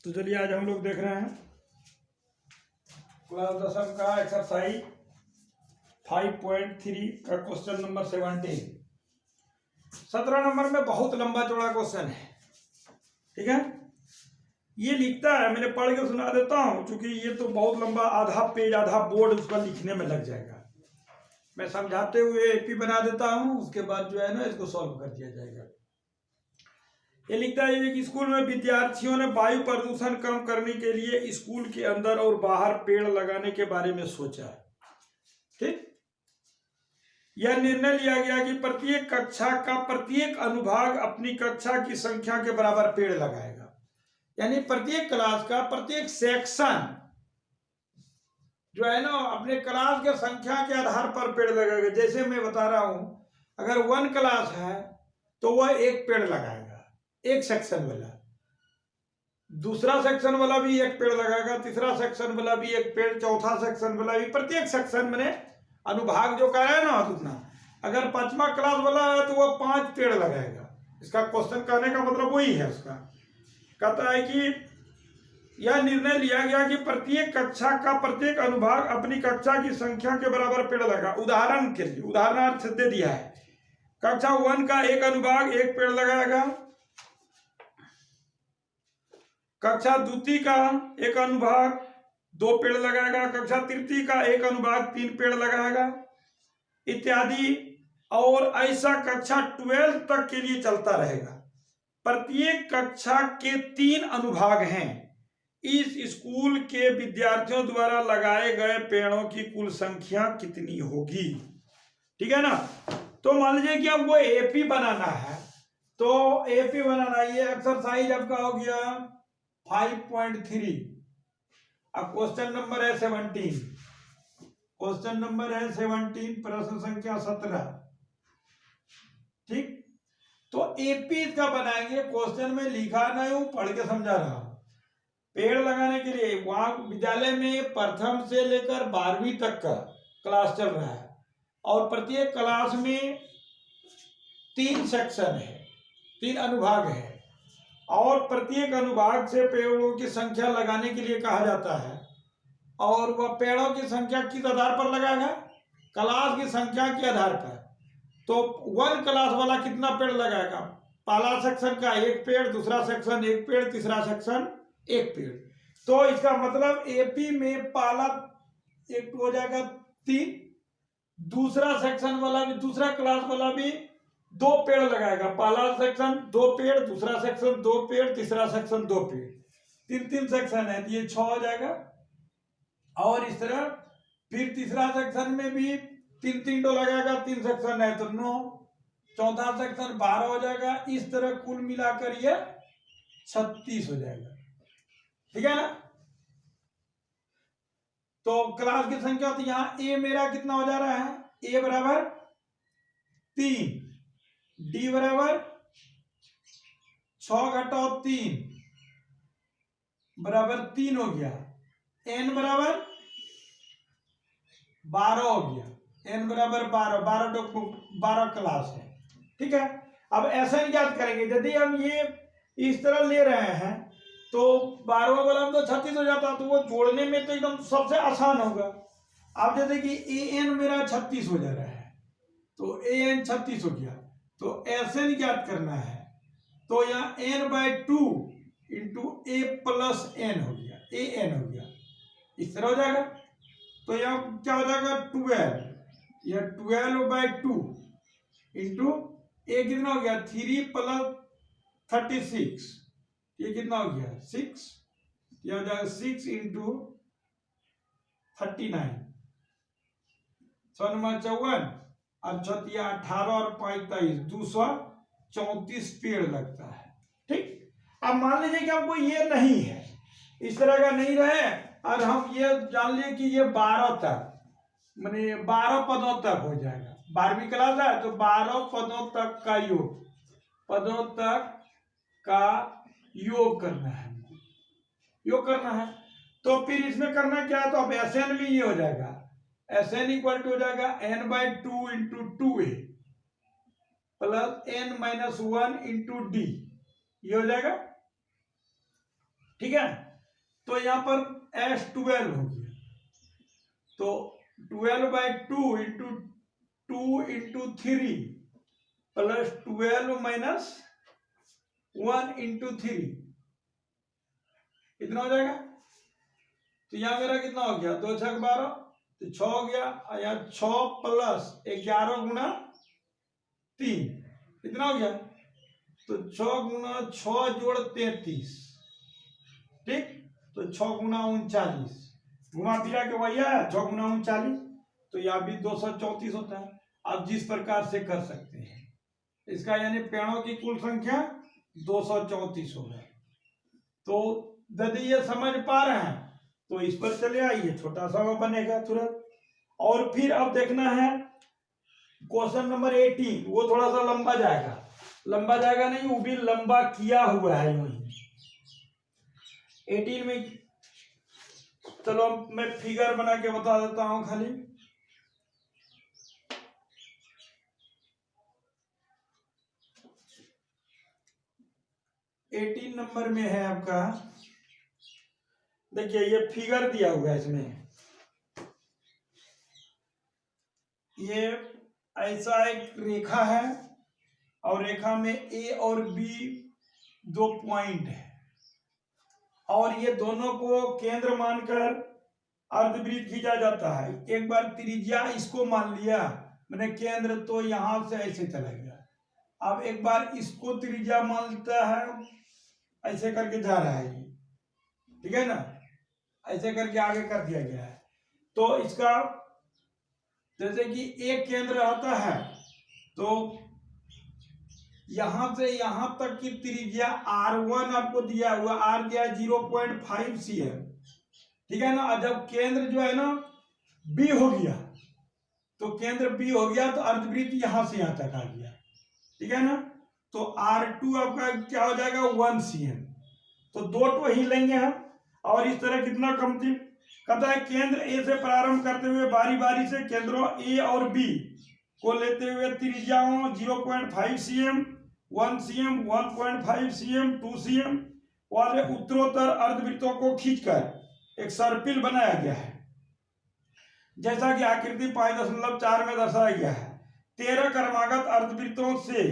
तो चलिए आज हम लोग देख रहे हैं क्लास 10 का एक्सरसाइज 5.3 का क्वेश्चन नंबर 17। 17 नंबर में बहुत लंबा चौड़ा क्वेश्चन है। ठीक है, ये लिखता है, मैंने पढ़ के सुना देता हूं क्योंकि ये तो बहुत लंबा, आधा पेज आधा बोर्ड उसका लिखने में लग जाएगा। मैं समझाते हुए एपी बना देता हूं, उसके बाद जो है ना इसको सॉल्व कर दिया जाएगा। ये लिखता है कि स्कूल में विद्यार्थियों ने वायु प्रदूषण कम करने के लिए स्कूल के अंदर और बाहर पेड़ लगाने के बारे में सोचा। ठीक, यह निर्णय लिया गया कि प्रत्येक कक्षा का प्रत्येक अनुभाग अपनी कक्षा की संख्या के बराबर पेड़ लगाएगा। यानी प्रत्येक क्लास का प्रत्येक सेक्शन जो है ना अपने क्लास के संख्या के आधार पर पेड़ लगाएगा। जैसे मैं बता रहा हूं, अगर 1 क्लास है तो वह एक पेड़ लगाएगा, एक सेक्शन वाला, दूसरा सेक्शन वाला भी एक पेड़ लगाएगा, तीसरा सेक्शन वाला भी एक पेड़, चौथा सेक्शन वाला भी, प्रत्येक सेक्शन में अनुभाग जो कह रहा है ना उतना। अगर 5वां क्लास वाला है तो वह 5 पेड़ लगाएगा। इसका क्वेश्चन कहने का मतलब वही है। उसका कहता है कि यह निर्णय लिया गया कि प्रत्येक कक्षा का प्रत्येक अनुभाग अपनी कक्षा की संख्या के बराबर पेड़ लगा। उदाहरण के लिए उदाहरणार्थ दे दिया है, कक्षा 1 का एक अनुभाग एक पेड़ लगाएगा, कक्षा 2 का एक अनुभाग 2 पेड़ लगाएगा, कक्षा 3 का एक अनुभाग 3 पेड़ लगाएगा, इत्यादि। और ऐसा कक्षा 12 तक के लिए चलता रहेगा। प्रत्येक कक्षा के 3 अनुभाग हैं। इस स्कूल के विद्यार्थियों द्वारा लगाए गए पेड़ों की कुल संख्या कितनी होगी? ठीक है ना। तो मान लीजिए कि हमको एपी बनाना है, तो एपी बनाना, ये एक्सरसाइज आपका हो गया 5.3। अब क्वेश्चन नंबर है 17। क्वेश्चन नंबर है 17, प्रश्न संख्या 17। ठीक, तो एपी इसका बनाएंगे। क्वेश्चन में लिखा नहीं हूं, पढ़ के समझा रहा हूं। पेड़ लगाने के लिए वहां विद्यालय में प्रथम से लेकर 12वीं तक का क्लास चल रहा है और प्रत्येक क्लास में 3 सेक्शन है, 3 अनुभाग है और प्रत्येक अनुभाग से पेड़ों की संख्या लगाने के लिए कहा जाता है। और वह पेड़ों की संख्या किस आधार पर लगाएगा? क्लास की संख्या के आधार पर। तो 1 क्लास वाला कितना पेड़ लगाएगा? पहला सेक्शन का एक पेड़, दूसरा सेक्शन एक पेड़, तीसरा सेक्शन एक पेड़। तो इसका मतलब एपी में पहला एक हो जाएगा 3, दूसरा सेक्शन वाला भी, दूसरा क्लास वाला भी 2 पेड़ लगाएगा। पहला सेक्शन 2 पेड़, दूसरा सेक्शन 2 पेड़, तीसरा सेक्शन 2 पेड़, 3 सेक्शन है तो ये 6 हो जाएगा। और इस तरह फिर तीसरा सेक्शन में भी 3 लगाएगा, 3 सेक्शन है तो 9, चौथा सेक्शन 12 हो जाएगा। इस तरह कुल मिलाकर ये 36 हो जाएगा। ठीक है ना। तो क्लास की संख्या, तो यहां ए मेरा कितना हो जा रहा है? ए बराबर 3, डी बराबर 6 घटाओ 3 बराबर 3 हो गया, एन बराबर 12 हो गया, एन बराबर 12 क्लास है। ठीक है, अब ऐसा नहीं याद करेंगे। यदि हम ये इस तरह ले रहे हैं तो 12वां वाला हम तो 36 हो जाता, तो वो जोड़ने में तो एकदम सबसे आसान होगा। अब जैसे कि ए एन मेरा 36 हो जा रहा है, तो ए एन 36 हो गया, तो ऐसे नहीं याद करना है। तो यहाँ n/2 इंटू ए प्लस एन हो गया, ए एन हो गया, इस तरह हो जाएगा। तो यहाँ क्या हो जाएगा? 12, यह 12/2 इंटू ए कितना हो गया? 3 + 36, ये कितना हो गया? 6, यह हो जाएगा 6 इंटू 39, 54 और 18 और 35, 234 पेड़ लगता है। ठीक, अब मान लीजिए कि हमको ये नहीं है, इस तरह का नहीं रहे और हम ये जान लिए कि ये 12 तक, माने 12 पदों तक हो जाएगा। 12वीं क्लास है तो 12 पदों तक का योग, पदों तक का योग करना है, योग करना है। तो फिर इसमें करना क्या है? तो अब एस एन में ये हो जाएगा, एस एन इक्वल टू हो जाएगा n/2 into 2a plus n-1 into D, ये हो जाएगा। ठीक है। तो यहाँ पर S12 हो गया, तो 12/2 into 2 into 3 plus 12 minus 1 into 3, इतना हो जाएगा। तो यहाँ मेरा कितना हो गया, 2 6 12, तो 6 हो गया। यहाँ 6 प्लस 11 गुना 3, कितना हो गया, तो 6 गुना 6 जोड़ 33, ठीक। तो 6 गुना 39, घुमा फिरा के वही है 6 गुना 39, तो यह भी 234 होता है। आप जिस प्रकार से कर सकते हैं इसका, यानी पेड़ों की कुल संख्या 234 हो गया। तो यदि ये समझ पा रहे हैं तो इस पर चले आइए, छोटा सा वो बनेगा तुरंत। और फिर अब देखना है क्वेश्चन नंबर 18, वो थोड़ा सा लंबा जाएगा, लंबा जाएगा नहीं, वो भी लंबा किया हुआ है वही 18 में। चलो मैं फिगर बना के बता देता हूं खाली। एटीन नंबर में है आपका, देखिए ये फिगर दिया हुआ है इसमें, ये ऐसा एक रेखा है और रेखा में ए और बी 2 पॉइंट है, और ये दोनों को केंद्र मानकर अर्धवृत्त खींचा जाता है। एक बार त्रिज्या इसको मान लिया मैंने केंद्र, तो यहां से ऐसे चला गया। अब एक बार इसको त्रिज्या मान लेता है, ऐसे करके जा रहा है, ठीक है ना, ऐसे करके आगे कर दिया गया है। तो इसका जैसे कि एक केंद्र आता है, तो यहां से यहां तक की त्रिज्या R1 आपको दिया हुआ, R दिया 0.5 cm, ठीक है ना। जब केंद्र जो है ना B हो गया, तो केंद्र B हो गया तो अर्धवृत्त यहां से यहां तक आ गया, ठीक है ना। तो R2 आपका क्या हो जाएगा 1 cm, तो 2 तो ही लेंगे हम। और इस तरह कितना कम थी, कहता है केंद्र A से प्रारंभ करते हुए बारी बारी से केंद्रों A और B को लेते हुए त्रिज्याओं 0.5 cm, 1 cm, 1.5 cm, 2 cm वाले उत्तरोत्तर अर्धवृत्तों को खींचकर एक सर्पिल बनाया गया है, जैसा कि आकृति 5.4 में दर्शाया गया है। 13 क्रमागत अर्धवृत्तों से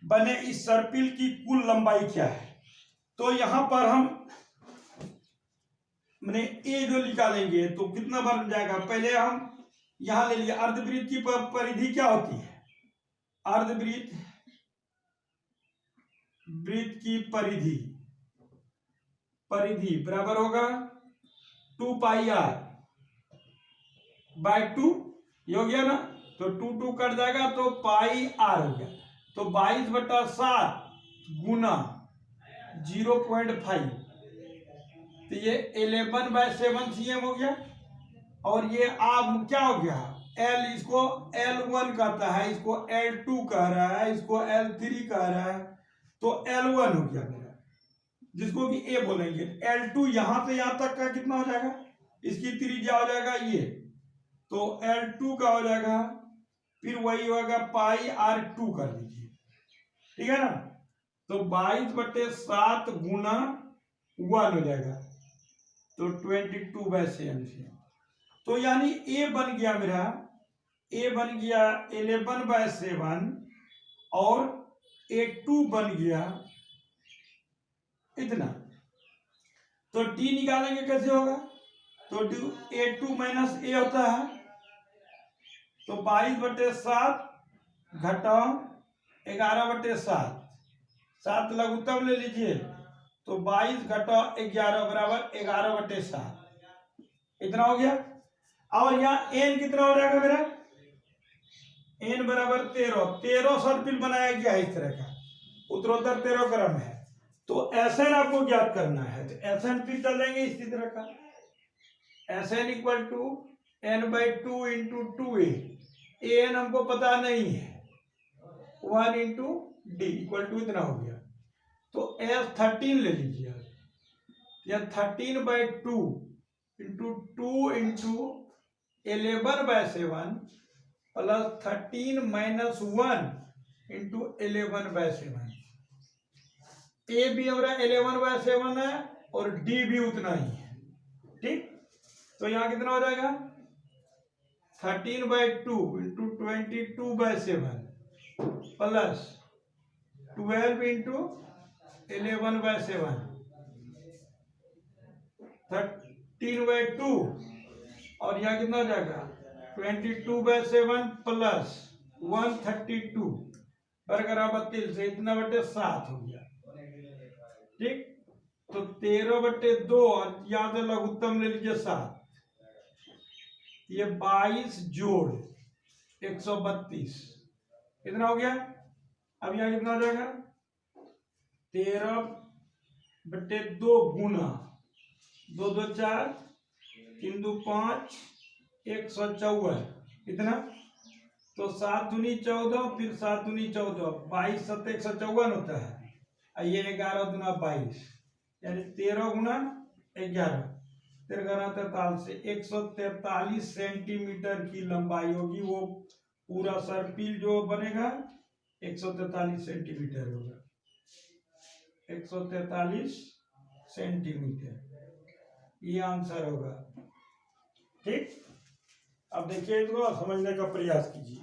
बने इस सर्पिल की कुल लंबाई क्या है। तो यहां पर हम मैंने ए जो निकालेंगे तो कितना बन जाएगा, पहले हम यहां ले लिए अर्धवृत्त की परिधि क्या होती है, अर्धवृत्त वृत्त की परिधि बराबर होगा 2 पाई r बाय 2, ये हो गया ना, तो 2 2 कट जाएगा तो पाई r हो गया। तो 22/7 गुना 0.5, तो ये 11/7 cm हो गया। और ये आप क्या हो गया, L, इसको L1 कहता है, इसको L2 कह रहा है, इसको L3 कह रहा है, तो L1 हो गया मेरा, जिसको कि A बोलेंगे। L2 यहां से यहां तक का कितना हो जाएगा, इसकी त्रिज्या हो जाएगा ये, तो L2 का हो जाएगा, फिर वही होगा पाई R2 कर लीजिए, ठीक है ना। तो 22/7 गुना 1 हो जाएगा, तो 22/7 cm। तो यानी A बन गया मेरा, A बन गया 11/7 और A2 बन गया इतना। तो D निकालेंगे कैसे होगा, तो A2 माइनस A होता है, तो 22/7 घटाओ 11/7, 7 लघुत्तम ले लीजिए, तो 22 घटाओ 11 बराबर 11/7, इतना हो गया। और यहाँ n कितना हो जाएगा मेरा, n बराबर 13 सर्पिल बनाया गया है इस तरह का, उत्तरोत्तर 13 क्रम है। तो Sn आपको ज्ञात करना है, तो Sn फिर चल जाएंगे इसी तरह का, Sn equal to n/2 into 2a, an हमको पता नहीं है, 1 इंटू डी इक्वल टू इतना हो गया। तो S13 ले लीजिए, या 13/2 into 2 into 11/7 plus 13 minus 1 into 11/7। ए भी हमारा 11/7 है और डी भी उतना ही है। ठीक, तो यहाँ कितना हो जाएगा 13/2 इंटू 22/7 प्लस 12 इंटू 11/7 13/2 और यहाँ कितना हो जाएगा 22/7 प्लस 132 बराबर 3 से इतना बटे 7 हो गया। ठीक, तो 13/2 और यहाँ से लघुत्तम ले लीजिए 7, ये 22 जोड़ 132 कितना हो गया। अब यहाँ कितना हो जाएगा 13/2 गुना 2 2 4 3 2 5 154 कितना, तो 7 दूनी 14 फिर 7 दूनी 14 22 7 154 होता है। ये 11 दूना 22 यानी 13 गुना 11 13 43 143 सेंटीमीटर की लंबाई होगी। वो पूरा सर्पिल जो बनेगा 143 सेंटीमीटर होगा, 143 सेंटीमीटर ये आंसर होगा। ठीक, अब देखिए इसको समझने का प्रयास कीजिए।